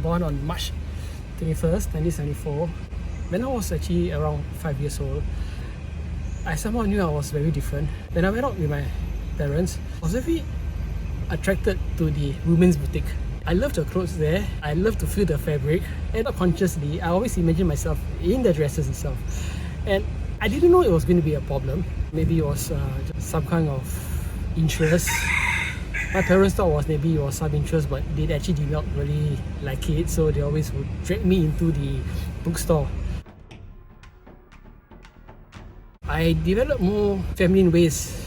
born on March 21st, 1974. When I was actually around 5 years old, I somehow knew I was very different. When I went out with my parents, I was very attracted to the women's boutique. I love the clothes there. I love to feel the fabric. And subconsciously, I always imagine myself in the dresses itself. And I didn't know it was going to be a problem. Maybe it was just some kind of interest. My parents thought maybe it was some interest, but they actually did not really like it. So they always would drag me into the bookstore. I developed more feminine ways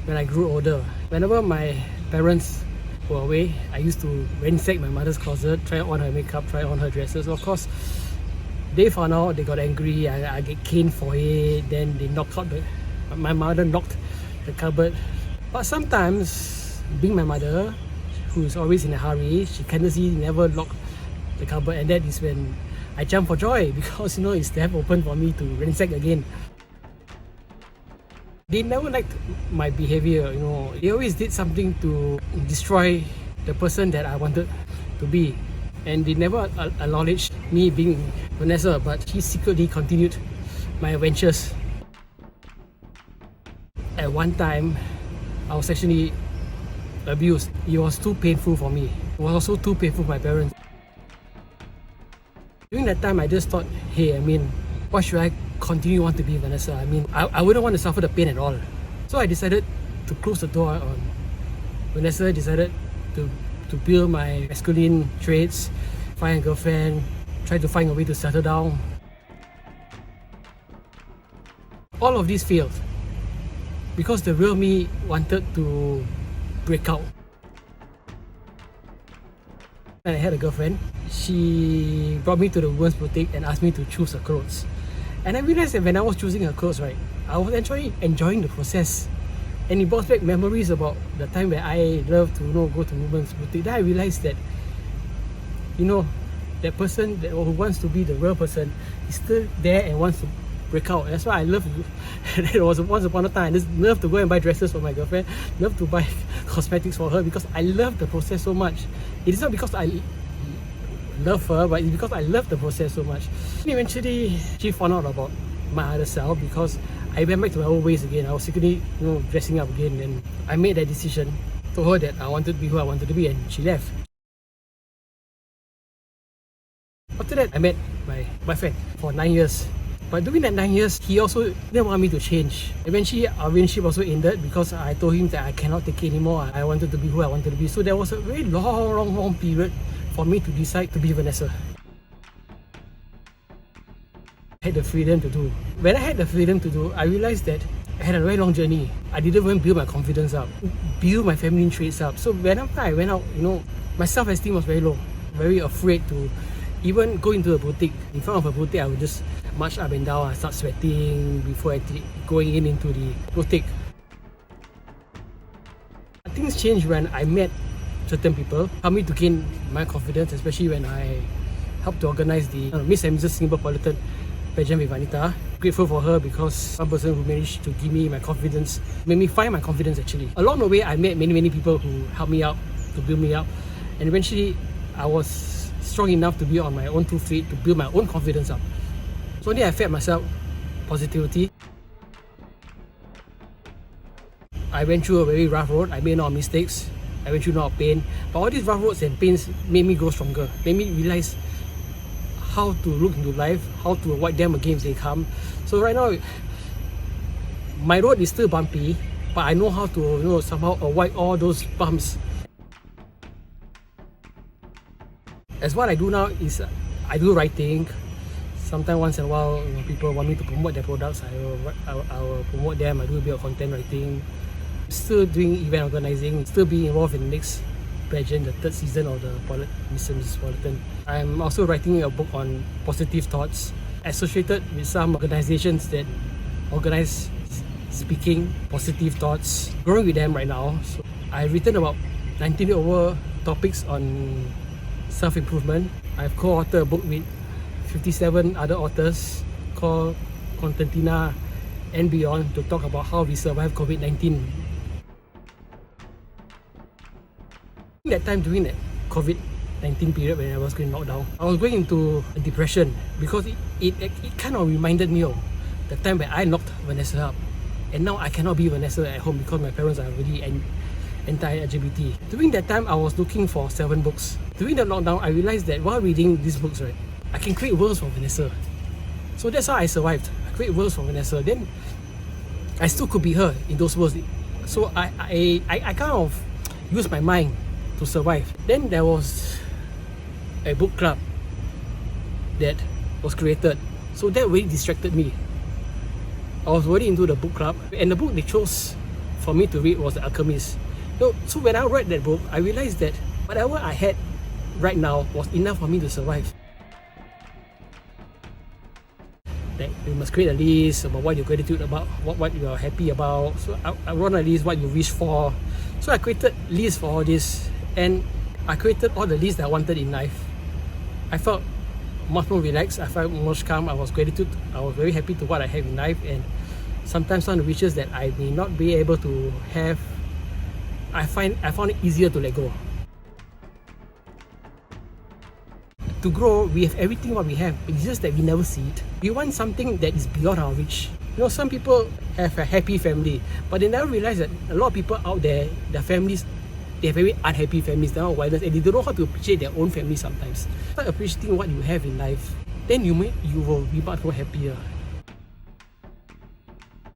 when I grew older. Whenever my parents were away, I used to ransack my mother's closet, try on her makeup, try on her dresses. Of course, they found out, they got angry, I get caned for it, then they knocked out my mother knocked the cupboard. But sometimes, being my mother, who is always in a hurry, she tendency never locked the cupboard, and that is when I jump for joy because it's left open for me to ransack again. They never liked my behavior, They always did something to destroy the person that I wanted to be. And they never acknowledged me being Vanessa, but she secretly continued my adventures. At one time, I was actually abused. It was too painful for me. It was also too painful for my parents. During that time, I just thought, hey, why should I continue want to be Vanessa? I wouldn't want to suffer the pain at all. So I decided to close the door on Vanessa, decided to build my masculine traits, find a girlfriend, try to find a way to settle down. All of this failed because the real me wanted to break out. I had a girlfriend. She brought me to the women's boutique and asked me to choose her clothes. And I realized that when I was choosing her clothes, I was enjoying the process. And it brought back memories about the time where I loved to go to women's boutique. Then I realized that, that person who wants to be the real person is still there and wants to break out. That's why I love it. Was once upon a time, I just love to go and buy dresses for my girlfriend, love to buy cosmetics for her because I love the process so much. It is not because I love her, but it's because I love the process so much. Eventually, she found out about my other self because I went back to my old ways again. I was secretly, dressing up again, and I made that decision. Told her that I wanted to be who I wanted to be, and she left. After that, I met my boyfriend for 9 years. But during that 9 years, he also didn't want me to change. Eventually, our relationship also ended because I told him that I cannot take it anymore. I wanted to be who I wanted to be. So there was a very long period for me to decide to be Vanessa. I had the freedom to do. When I had the freedom to do, I realized that I had a very long journey. I didn't even build my confidence up, build my feminine traits up. So whenever I went out, my self-esteem was very low, very afraid to even go into a boutique. In front of a boutique, I would just march up and down. I start sweating before going into the boutique. Things changed when I met certain people, helped me to gain my confidence, especially when I helped to organize the Miss and Mrs. Singapore pageant with Vanessa. Grateful for her because one person who managed to give me my confidence, made me find my confidence actually. Along the way, I met many people who helped me out, to build me up, and eventually I was strong enough to be on my own 2 feet, to build my own confidence up. So only I fed myself positivity. I went through a very rough road. I made a lot of mistakes. I went through a lot of pain. But all these rough roads and pains made me grow stronger, made me realize how to look into life, how to avoid them again if they come. So right now, my road is still bumpy, but I know how to somehow avoid all those bumps. As what I do now is I do writing. Sometimes once in a while, people want me to promote their products. I will promote them. I do a bit of content writing. Still doing event organizing. Still being involved in the next pageant, the 3rd season of the Miss and Mrs. Politan. I'm also writing a book on positive thoughts, associated with some organizations that organize speaking positive thoughts. Growing with them right now. So I've written about 19 over topics on self-improvement. I've co-authored a book with 57 other authors called Contentina and Beyond to talk about how we survive COVID-19. That time during that COVID-19 COVID-19 period when I was going lockdown. I was going into a depression because it kind of reminded me of the time when I knocked Vanessa up. And now I cannot be Vanessa at home because my parents are really anti-LGBT. During that time, I was looking for 7 books. During the lockdown, I realized that while reading these books, right, I can create worlds for Vanessa. So that's how I survived. I create worlds for Vanessa. Then I still could be her in those worlds. So I kind of used my mind to survive. Then there was a book club that was created. So that really distracted me. I was already into the book club, and the book they chose for me to read was The Alchemist. So when I read that book, I realized that whatever I had right now was enough for me to survive. Like, you must create a list about what you're gratitude about, what you are happy about. So I wrote a list what you wish for. So I created lists for all this, and I created all the lists that I wanted in life. I felt much more relaxed. I felt much calm. I was gratitude. I was very happy to what I have in life, and sometimes some of the wishes that I may not be able to have, I found it easier to let go. To grow, we have everything what we have. It's just that we never see it. We want something that is beyond our reach. Some people have a happy family, but they never realize that a lot of people out there, their families, they have very unhappy families, they're not violent, and they don't know how to appreciate their own family sometimes. Start appreciating what you have in life, then you will be much more happier.